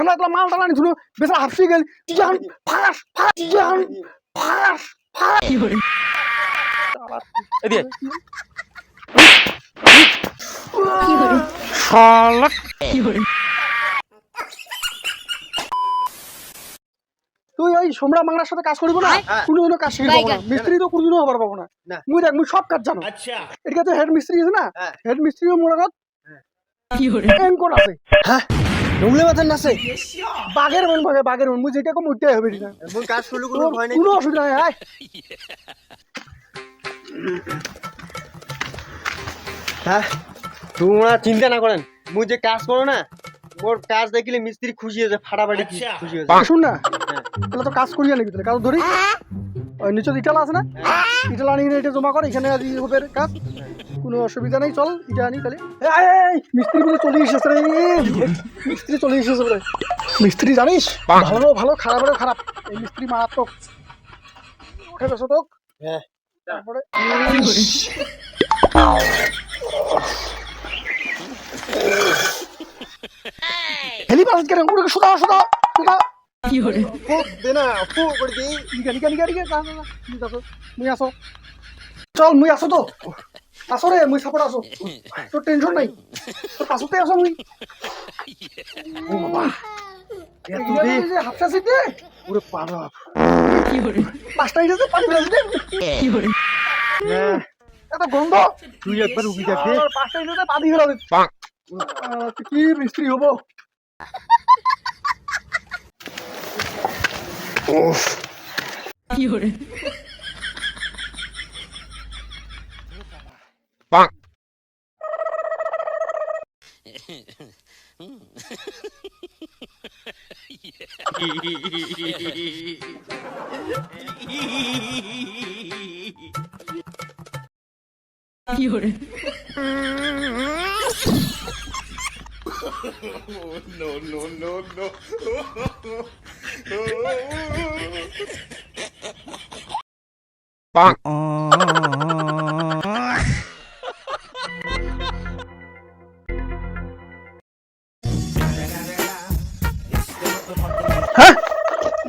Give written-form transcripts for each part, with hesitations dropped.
আমরা তো মাল টালানি শুনো বেসা হাফসি গেল জান ফাস ফাস জান ফাস ফাস কি করে এদিকে কি করে শালা কি করে তুই ওই সোমরা মাংরার সাথে কাজ করিব না কোনো কাজ শিখব না মিস্ত্রি তো কোনদিনও হবার পাবো না মুই দেখ মুই সব কাজ জানো আচ্ছা এটা তো হেড মিস্ত্রি আছে না হেড মিস্ত্রিও মোরাগত কি করে কোন আছে হ্যাঁ ডুমলে মাথার নাছে বাগের মন মুই যেটা কম উঠতে হবে না মুই কাজ শুরু করব ভয় নাই কোনো অসুবিধা নাই আয় হ্যাঁ তোমরা চিন্তা না করেন মুই যে কাজ করো না মোর কাজ দেখলে মিস্ত্রি খুশি হয়ে যায় ফাটাফাটি খুশি হয়ে যায় শুন না তাহলে তো কাজ করিয়া নিবি তাহলে কাজ ধরি ওই নিচে ইটালা আছে না ইটালা নিয়ে এটা জমা কর এখানে আজ হবে কাজ কোনো অসুবিধা নেই চল ইটা আনি তাহলে এই মিস্ত্রি বলে চলে এসেছে রে মিস্ত্রি চলে এসেছে রে মিস্ত্রি জানিস ভালো ভালো খারাপেরও খারাপ এই মিস্ত্রি মারাত্মক উঠে বসো তো হ্যাঁ তারপরে হেলি পাস করে পুরো সুদা কি হরে ফুক দে না ফুক করে দে নিকা মুই আসো চল মুই আসো তো আসো রে মুই সাপোর্ট আসো তোর টেনশন নাই তোর পাশতে আসো মুই ও বাবা এত দে হাফসা সিটে পুরো পাড়া কি হরে পাঁচটা ইটাতে পানি ফেলছে কি হরে হ্যাঁ এত গন্ধ তুই একবার উবি দেখ দে পাঁচটা ইটাতে পানি ফেলছে কি মিস্ত্রি হবো ওফ কি হরে পাক কি হরে no. Bonk. হ্যাঁ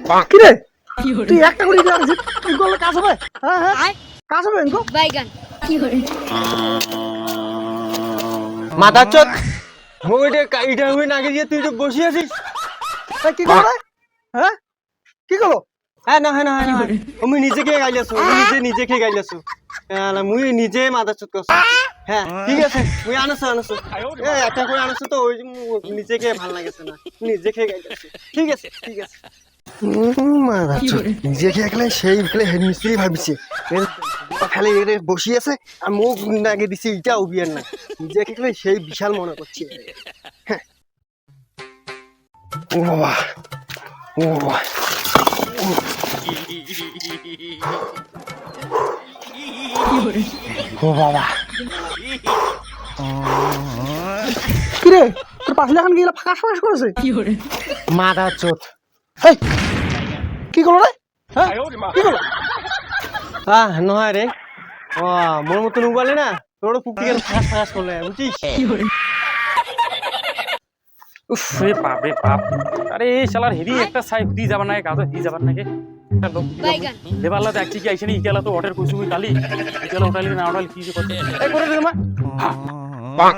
Bonk. কি রে কি হরে তুই একটা করে দিছিস তুই করলে কাজ হবে হ্যাঁ কাজ হবে এনকো বাইগান কি হরে মাথা চোদ মোটে কাইটা হই নাগে দিয়ে তুই তো বসে আছিস তাই কি করবে হ্যাঁ কি করো হ্যাঁ না আমি নিজে খেয়ে গাইলাছো নিজে খেয়ে গাইলাছো মুই নিজে মাথা চোদ করছি হ্যাঁ ঠিক আছে মুই আনছো একটা করে আনছো তো ওই নিজে খেয়ে ভালো লাগেছে না নিজে খেয়ে গাইলাছো ঠিক আছে নিজে খেয়ে গেলে সেই ফেলে হেড মিস্ত্রি ভাবিছে ফেলে বসি আছে আর মুখ নাগে দিছে এটা উবিয়ার না নিজে খেয়ে সেই বিশাল মনে করছে ও বাবা কি হরে ও বাবা কিরে তোর পাশে এখন গিয়ে ফাঁকা ফাঁস করেছে কি হরে মাথা চোদ হেই কি করলো রে হ্যাঁ কি করলো নয় রে ও মোর মতন উবালে না তোর পুকুর গেল ফাঁস করলে বুঝছিস কি হরে উফ রে বাপ রে বাপ আরে শালার হেভি একটা সাইড দি যাবার নাকি কাজ দি যাবার নাকি একটা লোক দেবাল্লা দেখছি কি আইছে নি ইকেলা তো ওয়াটার কইছু কালি ইকেলা উঠাইলি না উঠাইলি কি করতে এই করে দে মা Bonk.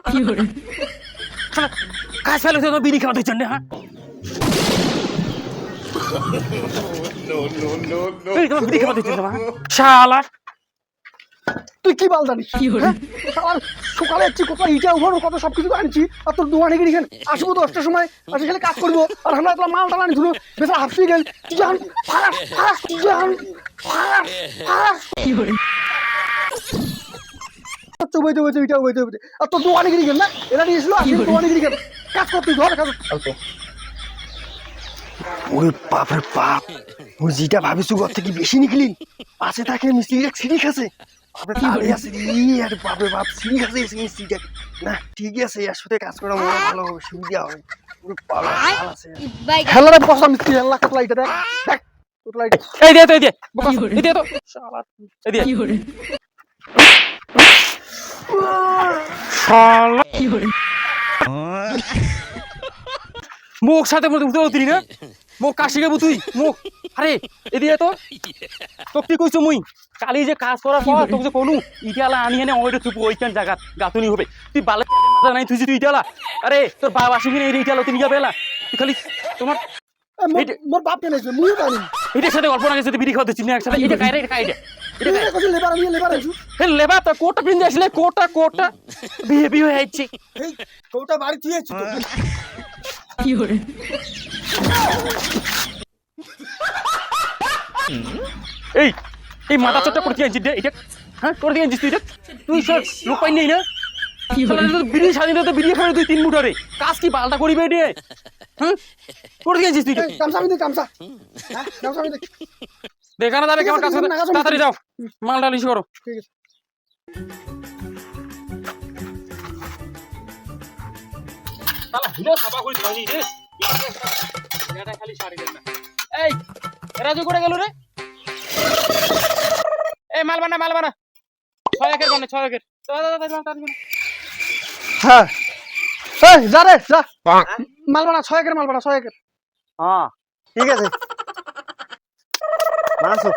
কি হরে কাজ ফেলে তো বিড়ি খাওয়াতে জন্য হ্যাঁ no এই তোমার বিড়ি খাওয়াতে জন্য শালা তুই কি বাল জানিস কি হরে সকালে যাচ্ছি কোথাও ইটা উঠানো কত সবকিছু আনছি আর তোর দোকানে গিয়ে এখানে আসবো 10টার সময় আসে খালি কাজ করবো আর আমরা তো মাল টালানি শুনো বেসা হাফসি গেল জান ফাস জান ফাস কি হরে বইতে আর তোর দোকানে গিয়ে গেল না এরা নিয়েছিল আর দোকানে গিয়ে গেল কাজ করতে ধর কাজ ওরে বাপরে বাপ ও যেটা ভাবিস ঘর থেকে বেশি নিকলি পাশে থাকে মিস্ত্রিটা সিঁড়ি খাসে বাপরে বাপ সিঁড়ি খাসে মিস্ত্রিটা না ঠিক আছে এর সাথে কাজ করা মনে ভালো হবে সুবিধা হবে হেলারে বসা মিস্ত্রি হেলা কাটলা এটা দেখ তোর লাইট এই দে তো শালা এই দে কি হরে শালা কি হরে মুখ সাথে মধ্যে উঠতে পারতি না মুখ কাজ শিখাবো তুই মুখ আরে এদিকে তো তোকে কি কইছো মুই কালি যে কাজ করার পর তোকে যে কোনু ইটালা আনি এনে ওইটা তুই ওইখান জায়গা গাতুনি হবে তুই বালে মাথা নাই তুই ইটালা আরে তোর বাবা আসি কিনে ইটালা তুই নিয়া বেলা তুই খালি তোমার মোর বাপ কেন আইছে মুই জানি এটার সাথে অল্প আগে যদি বিড়ি খাওয়াতে চিনি একসাথে এটা খাই রে এটা খাই রে এটা খাই কত লেবার আমি লেবার আইছু হে লেবা তো কোটা পিন আসলে কোটা বিয়ে বিয়ে হয়েছে এই কোটা বাড়ি তুই আইছু কি করে এই এই মাথা চটটা করে দিয়েছিস রে এটা হ্যাঁ করে দিয়েছিস তুই তুই সব লোক পাই নেই না কি করে বিড়ি স্বাধীনতা বিড়ি খাবে তুই 3 মুঠা রে কাজ কি পাল্টা করিবে রে হ্যাঁ করে দিয়েছিস তুই কামসা আমি দে কামসা হ্যাঁ কামসা আমি দে দেখা না যাবে কেমন কাজ করতে তাড়াতাড়ি যাও মাল ডালিশ করো ঠিক আছে তালা হিলো সাবা করি ধনি রে এটা খালি শাড়ি দেন না এই রাজু করে গেল রে এই মাল বানা 6 একের বানা 6 একের হ্যাঁ এই যা রে যা মাল বানা 6 একের মাল বানা 6 একের হ্যাঁ ঠিক আছে মাসো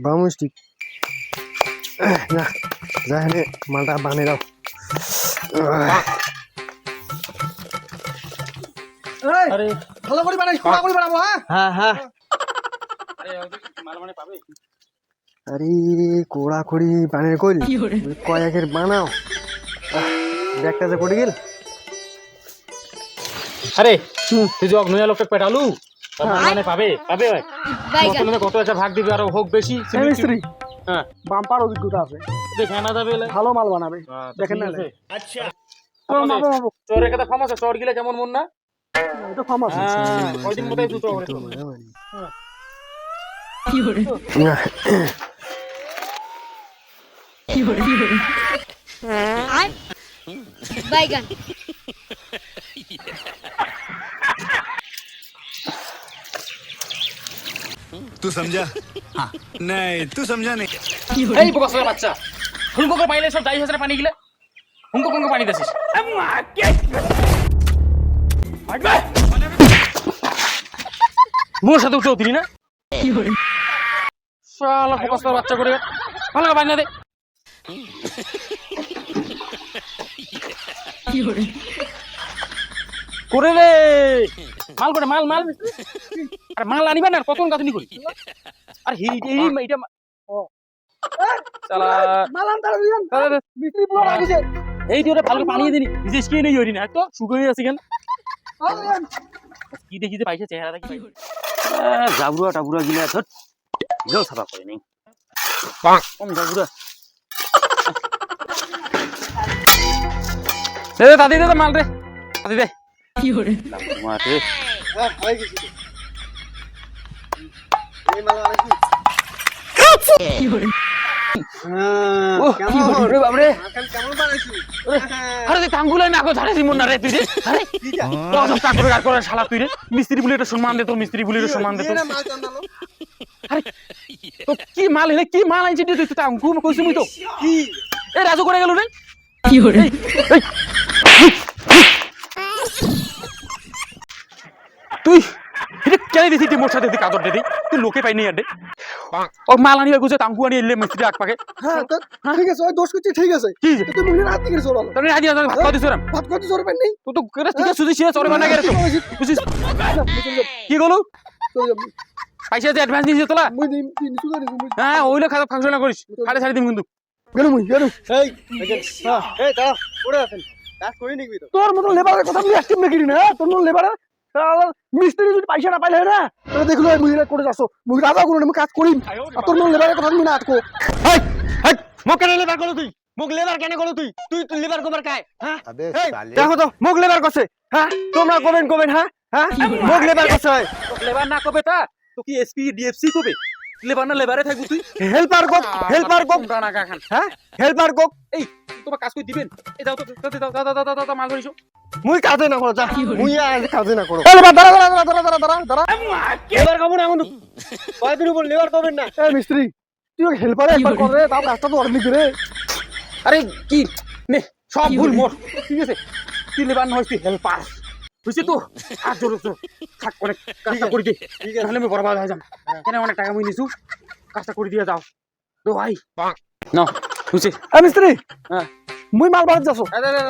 বামস্টিক না যা নে মালটা বানিয়ে দাও আরে ভালো করে বানাইস কোড়া করে বানাবো হ্যাঁ হ্যাঁ আরে মাল মানে পাবে আরে কোড়া করি বানিয়ে কইল কি করে কয়েকের বানাও দেখটা যে পড়ে গেল আরে তুই যে অগ্নয়া লোকটা পেটালু তার মানে পাবে ভাই কত একটা ভাগ দিবে আর হোক বেশি মিস্ত্রি হ্যাঁ বাম্পার অভিজ্ঞতা আছে দেখে না যাবে ভালো মাল বানাবে দেখেন না अच्छा মাবো চোরের কথা ফামাস চোর গিলা কেমন মন না এটা ফামাস হ্যাঁ কয়দিন মতই দুটো করে কি করে কি করে बैगन तू समझा हाँ नहीं तू समझा नहीं কি করে এই বকসের বাচ্চা হুমকো করে পাইলে সব 20000 পানি গিলা হুমকো কোন পানি দিছিস মোর সাথে উঠে উঠলি না কি করে শালা বকসের বাচ্চা করে ভালো করে পানি দে কি করে করে রে মাল করে মাল আর মাল আনিবা না কতক্ষণ গাছনি করি আর এই এটা শালা মাল আনতে দিন মিস্ত্রি পুরো লাগিছে এই দিয়ে ভালো পানি দিনি বিশেষ কি নেই হরি না তো শুকিয়ে আছে কেন কি দেখি যে পাইছে চেহারা দেখি জাবুরা টাবুরা গিলা ধর যাও সাফা করে নেই কম জাবুরা দে দাদি দে মাল রে দাদি দে কি করে মারে হ্যাঁ হয়ে গেছে এই মাল আনছি কি করে ও কি হলো রে বাপ রে কেমন বানাইছি আরে তুই টাঙ্গুলাই না কো ধারে দিমন না রে তুই রে আরে কত টাকা করে আর করে শালা তুই রে মিস্ত্রি বলে এটা সম্মান দে তো মিস্ত্রি বলে এটা সম্মান দে তো মাল টানালো আরে তো কি মাল হলে কি মাল আইছিস তুই তো টাঙ্গু কইছিস মুই তো কি এ রাজু করে গেল রে কি করে এই তুই এটা কেন দিছিস তুই মোর সাথে তুই কাদর দে তুই লোকে পাই নাই আর দে ও মাল আনিবা গুজে টাঙ্গু আনি এলে মিস্ত্রি আগ পাকে হ্যাঁ তো ঠিক আছে ওই দোষ করছি ঠিক আছে কি তুই মুখে হাত দিকে চলো তাহলে আদি আদি ভাত খাওয়া দিছ রাম ভাত করতে জোর পাই নাই তুই তো করে ঠিক আছে সুজি ছিয়া চরে বানা গেরে তো বুঝিস কি গলো পয়সা যে অ্যাডভান্স দিছিস তোলা মুই দিন তিন সুদা দিছি মুই হ্যাঁ ওইলে খাতা ফাংশন করিস সাড়ে দিন কিন্তু গেল এই হ্যাঁ এই দাও পড়ে আছেন কাজ করি নিবি তো তোর মত লেবারের কথা মুই আসছিস নাকি না তোর মত লেবারের মিস্ত্রি যদি পয়সা না পাইলে না তাহলে দেখলো মুই করে যাচ্ছ মুই রাজা করুন আমি কাজ করিম আর তোর মত লেবারের কথা মুই না আটকো হেই হেই মোক কেন লেবার করো তুই মোক লেবার কেন করো তুই তুই লেবার কবার কায় হ্যাঁ দেখো তো মোক লেবার করছে হ্যাঁ তোমরা কমেন হ্যাঁ হ্যাঁ মোক লেবার করছে লেবার না কবে তা তো কি এসপি ডিএফসি কবে লেবার না লেবারে থাকবো তুই হেল্পার কোক না খান হ্যাঁ হেল্পার কোক এই তোমার কাজ কই দিবেন এই দাও তো দাও মাল ধরিছো মুই কাজে না করো যা কি হলো? মুই আজ কাজে না করো এ দাঁড়া লেবার কামু না আমু কয়দিন উপর লেবার করবেন না এ মিস্ত্রি তুই হেল্পারে একবার করে তাও কাজটা তো অর্ধেক করে আরে কি নে সব ভুল মোর, ঠিক আছে? তুই লেবার নয়, তুই হেল্পার বুঝছি তো। আর জোর জোর থাক, অনেক কাজটা করে দে, ঠিক আছে। নাহলে আমি বরবাদ হয়ে যাম। কেন অনেক টাকা মুই নিছু, কাজটা করে দিয়ে যাও তো ভাই। না বুঝছি। এ মিস্ত্রি, হ্যাঁ মুই মাল বাড়াত যাচ্ছ।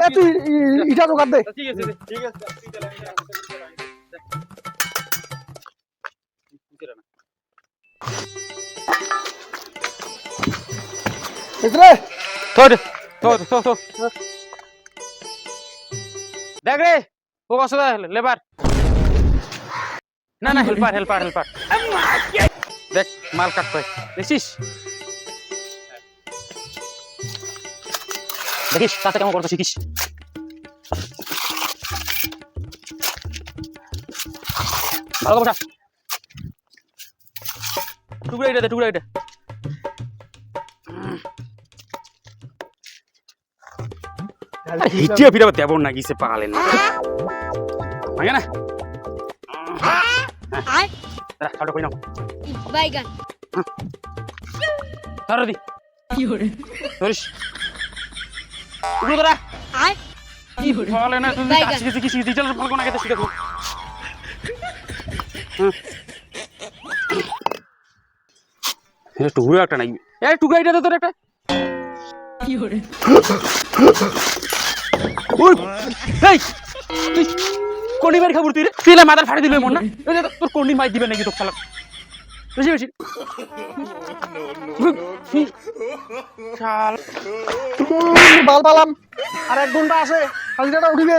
এ তুই ইটা জোগাড় দে। ঠিক আছে ঠিক আছে। মিস্ত্রি, দেখ রে ও কষ্ট লেবার, না না হেল্পার হেল্পার হেল্পার। দেখ মাল কাট পাই, দেখছিস? দেখিস কাজটা কেমন করতে শিখিস। ভালো বসা, টুকরা এটা দে, টুকরা এটা। হিটিয়ে ফিরে দেব না গিয়েছে পাগালেন না ভাঙে না। খাওয়াটা কই নাও, বাইগান ধরো দি, Fiore, ধরিস উঠো তোরা। Fiore, পাগালে না তুমি, বাইগান। কাজ শিখেছি, কিছু ডিটেলস ফল কোনা খেতে শিখে। এটা টুকরো একটা নাই, এই টুকরা এটা দে তোর একটা। Fiore, ওই এই তুই কোনি মার খাবুর তুই রে, তুই না মাথার ফাড়ি দিলে মন না। এই যে তোর কোনি মাই দিবে নাকি তোর শালা, বেশি বেশি শাল। বাল পালাম, আর 1 ঘন্টা আছে, হাজিরাটা উঠিবে,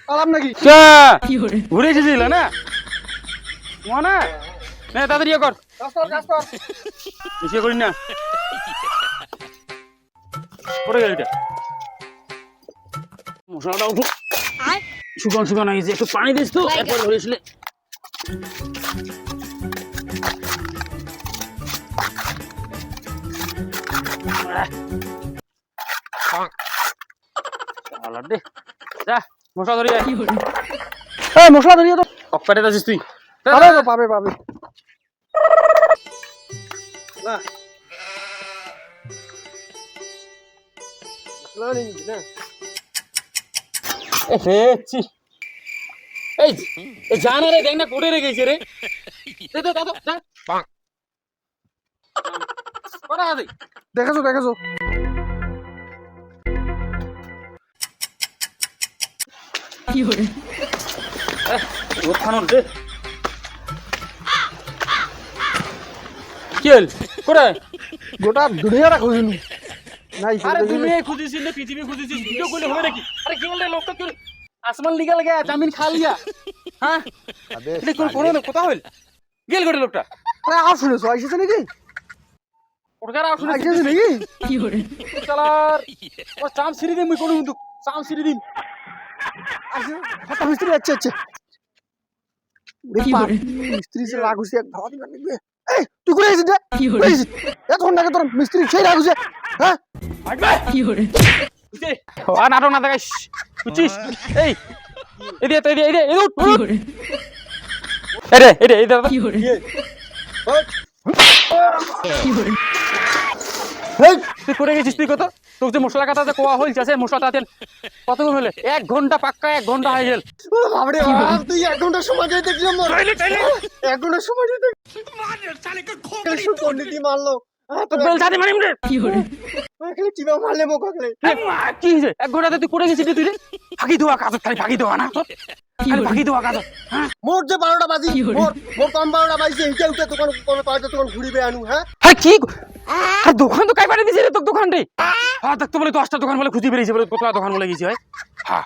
পালাম নাকি? Fiore, ঘুরে এসেছিল না মনে, নে তাড়াতাড়ি ইয়ে কর, কাজ কর, কাজ কর। বেশি করি না। পড়ে গেল এটা, মশলাটা উঠু শুকান শুকান হয়েছে, একটু পানি দিস তো, এরপর ধরেছিলে। দে যা মশলা ধরি, Fiore, এই মশলা ধরিয়ে তো। অকপাটে আছিস তুই। পাবে তো, পাবে পাবে। না মশলা নেই না। এই জানা রে, দেখ না কোটে রে গেছে রে। দে দে দাদা যা কোনা দে। দেখেছো দেখেছো। Fiore, ও খানোর দে কেল কোড়া। গোটা দুনিয়াটা খুঁজিনি নাই। আরে তুমি খুঁজেছিস না, পৃথিবী খুঁজেছিস, ভিডিও করলে হবে নাকি? আরে কি বললে লোকটা তোর আসমান লিগা লাগা জামিন খা লিয়া, হ্যাঁ এটা কোন কোন কথা হইল গেল করে লোকটা। আরে আর শুনেছো, আইসেছে নাকি? ওরকার আসলে আইসেছে নাকি? Fiore, চালার ও চাম সিরি দিন, মুই কোন কিন্তু চাম সিরি দিন। আইসেছে, হাতা মিস্ত্রি যাচ্ছে যাচ্ছে। ওরে কি বাপ, করে? মিস্ত্রি সে রাগ হইছে, এক ধাওয়া দিবেন নাকি? এই তুই করে আইছিস রে? Fiore, করে আইছিস? এতক্ষণ আগে তোর মিস্ত্রি সেই রাগ হইছে, হ্যাঁ? Fiore, বুঝছে আর নাটক না দেখাইস, বুঝছিস? এই এদিকে তো এদিকে এদিকে এদিকে Fiore, এরে এরে এই দাদা Fiore, Fiore, এই তুই করে গেছিস, তুই কত তোর যে মশলা কাটা যে কোয়া হইছে আছে, মশলা তাতে কতক্ষণ হলে? 1 ঘন্টা, পাক্কা 1 ঘন্টা হয়ে গেল। ও বাবারে বাপ, তুই 1 ঘন্টা সময় দিয়ে দেখলি আমার? 1 ঘন্টা সময় দিয়ে দেখলি? শুট করলি তুই মারলো। তো বেল জানি মানে রে Fiore, খালি চিবা মারলে মুখ খালি। কি হইছে? 1 ঘন্টাতে তুই করে গেছিস তুই রে? ফাঁকি দেওয়া কাজ, খালি ফাঁকি দেওয়া না তোর, খালি Fiore, ফাঁকি দেওয়া কাজ। মোর যে 12টা বাজি, কি হলো? মোর কম 12টা বাজছে, এইটা উঠে দোকান কোন পাড়াতে দোকান ঘুরিবে আনু, হ্যাঁ? হ্যাঁ কি আর দোকান তো কাই পাঠিয়ে দিয়েছে রে তোর দোকান রে? হ্যাঁ দেখতে বলে 10টা দোকান বলে খুঁজে বেরিয়েছে বলে, কত দোকান বলে গেছি হয়। হ্যাঁ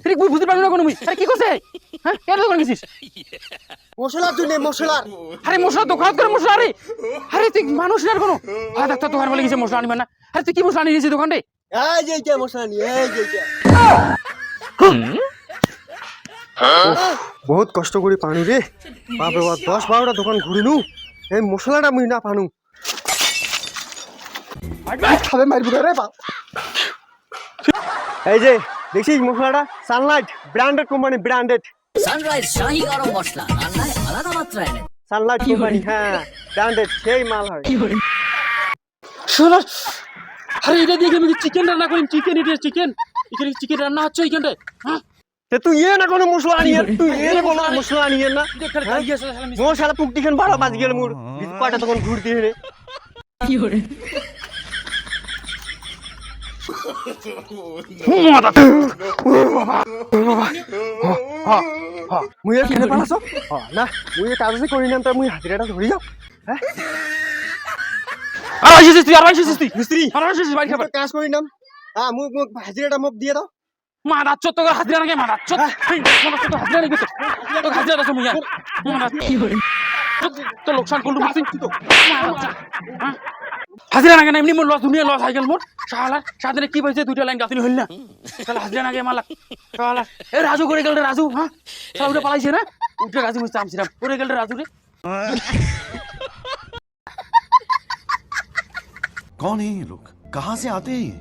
ঠিক বুঝ বুঝতে পারবি না কোনো মুই। আরে কি করছে? হ্যাঁ কেন দোকান গেছিস? মশলার জন্য মশলার। আরে মশলা দোকান করে মশলা রে, আরে তুই মানুষ না কোনো। হ্যাঁ ডাক্তার দোকান বলে গেছে মশলা আনিবেন না। আরে তুই কি মশলা আনিয়ে গেছিস দোকান রে? এই যে এইটা মশলা নি, এই যে এইটা। বহুত কষ্ট করে পানু রে বাপরে বাপ, 10-12টা দোকান ঘুরিনু, এই মশলাটা মুই না পানু। খাবে মারবি রে বাপ। এই যে দেখছিস মশলাটা, Sunlight branded company, branded Sunrise Shahi Garam Masala রান্নায় আলাদা মাত্রায় এনে সানলাইট কোম্পানি, হ্যাঁ ব্র্যান্ডেড, সেই মাল হয়। Fiore, শোনো আরে এটা দিয়ে আমি চিকেন রান্না করি, চিকেন এটা চিকেন এখানে চিকেন রান্না হচ্ছে এইখানটায় হ্যাঁ তে তুই না কোনো মশলা আনিয়ে তুই কোনো মশলা আনিয়ে না এখানে খাই গেছে শালা মিস্ত্রি। মোর শালা পুকটি খান 12 বাজ গেল মোর বিস্কুটটা তখন ঘুরতে হেরে Fiore. মুই আর কেনে পালাছ না মুই কাজ যে করি নাম তা মুই হাজিরাটা ধরি যাও হ্যাঁ আর আসিস তুই আর আসিস তুই মিস্ত্রি আর আসিস বাড়ি খাবার কাজ করি নাম হ্যাঁ মুই হাজিরাটা মোক দিয়ে দাও মারাচ্ছ তোকে হাজিরা নাকি মারাচ্ছ তো হাজিরা নাকি তো হাজিরা দাও মুই Fiore. তো লোকসান করলু মাসি হাজিরা নাকি না এমনি মোর লস দুনিয়া লস হয়ে গেল মোর শালা সাথে কি বলছে দুইটা লাইন গাতনি হইল না শালা হাজিরা নাকি মালা শালা এ রাজু করে গেল রে রাজু হ্যাঁ শালা উঠে পালাইছে না উঠে রাজু মুস্তে আমছিলাম করে গেল রে রাজু রে कौन है ये लोग कहाँ से आते हैं ये?